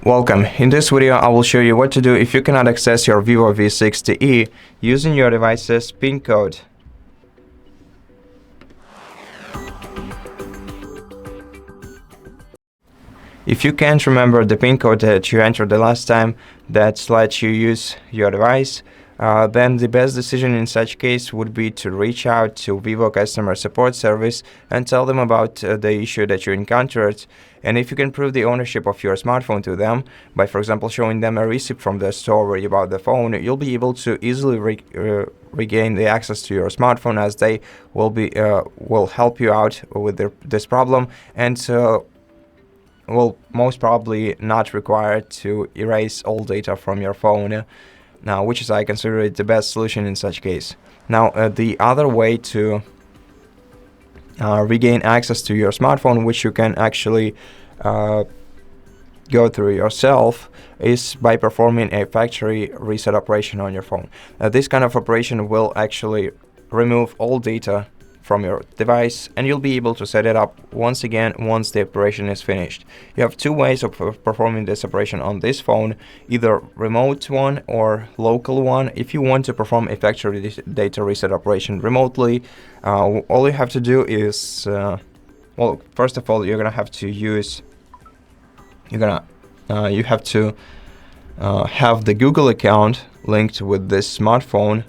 Welcome. In this video, I will show you what to do if you cannot access your VIVO V60E using your device's PIN code. If you can't remember the PIN code that you entered the last time that lets you use your device, then the best decision in such case would be to reach out to Vivo customer support service and tell them about the issue that you encountered. And if you can prove the ownership of your smartphone to them by, for example, showing them a receipt from the store where you bought the phone, you'll be able to easily regain the access to your smartphone, as they will help you out with this problem, and will most probably not require to erase all data from your phone. Now, which is, I consider it the best solution in such case. Now, the other way to regain access to your smartphone, which you can actually go through yourself, is by performing a factory reset operation on your phone. This kind of operation will actually remove all data from your device, and you'll be able to set it up once again once the operation is finished. You have two ways of performing this operation on this phone, either remote one or local one. If you want to perform a factory data reset operation remotely, all you have to do is, well, first of all, you have to have the Google account linked with this smartphone.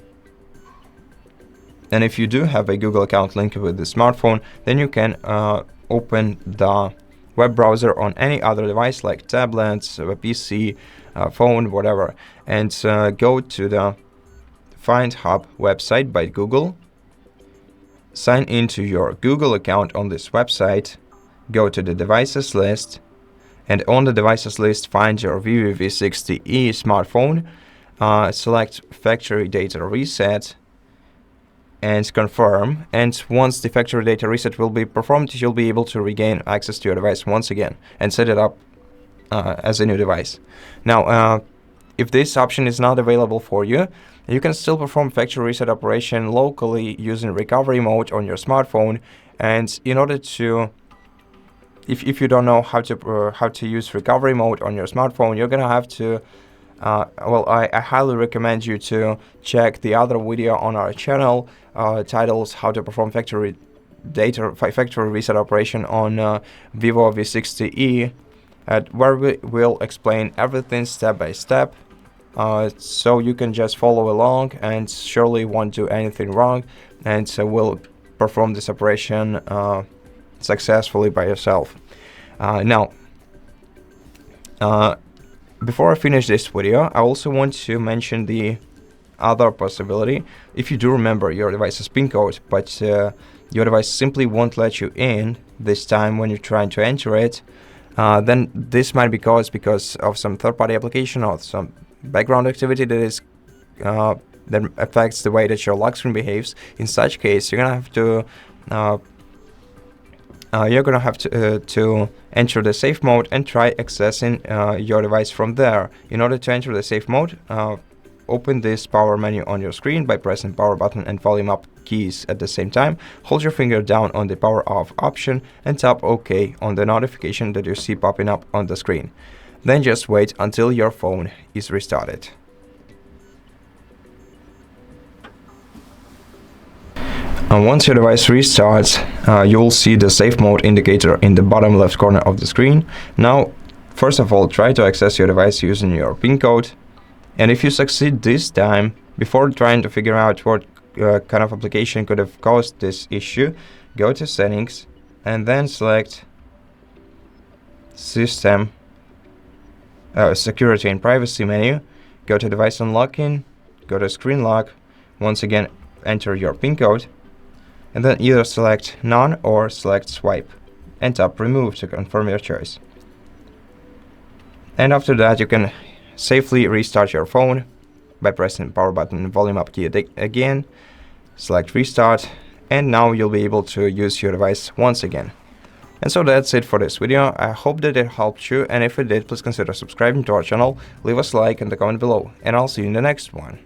And if you do have a Google account linked with the smartphone, then you can open the web browser on any other device like tablets, a PC, phone, whatever, and go to the Find Hub website by Google. Sign into your Google account on this website, go to the devices list, and on the devices list find your VIVO V60E smartphone, select Factory Data Reset, and confirm. And once the factory data reset will be performed, you'll be able to regain access to your device once again and set it up as a new device. Now, if this option is not available for you, you can still perform factory reset operation locally using recovery mode on your smartphone. And in order to, if you don't know how to use recovery mode on your smartphone, you're gonna have to I highly recommend you to check the other video on our channel titled How to Perform Factory Reset Operation on VIVO V60E, where we will explain everything step by step, so you can just follow along and surely won't do anything wrong, and so will perform this operation successfully by yourself. Before I finish this video, I also want to mention the other possibility. If you do remember your device's PIN code, but your device simply won't let you in this time when you're trying to enter it, then this might be caused because of some third-party application or some background activity that affects the way that your lock screen behaves. In such case, you're gonna have to enter the safe mode and try accessing your device from there. In order to enter the safe mode, open this power menu on your screen by pressing power button and volume up keys at the same time. Hold your finger down on the power off option and tap OK on the notification that you see popping up on the screen. Then just wait until your phone is restarted. And once your device restarts, you'll see the safe mode indicator in the bottom left corner of the screen. Now, first of all, try to access your device using your PIN code. And if you succeed this time, before trying to figure out what kind of application could have caused this issue, go to Settings and then select System, Security and Privacy menu. Go to Device Unlocking, go to Screen Lock. Once again, enter your PIN code, and then either select None or select Swipe, and tap Remove to confirm your choice. And after that, you can safely restart your phone by pressing power button and volume up key again, select Restart, and now you'll be able to use your device once again. And so that's it for this video. I hope that it helped you, and if it did, please consider subscribing to our channel, leave us a like in the comment below, and I'll see you in the next one.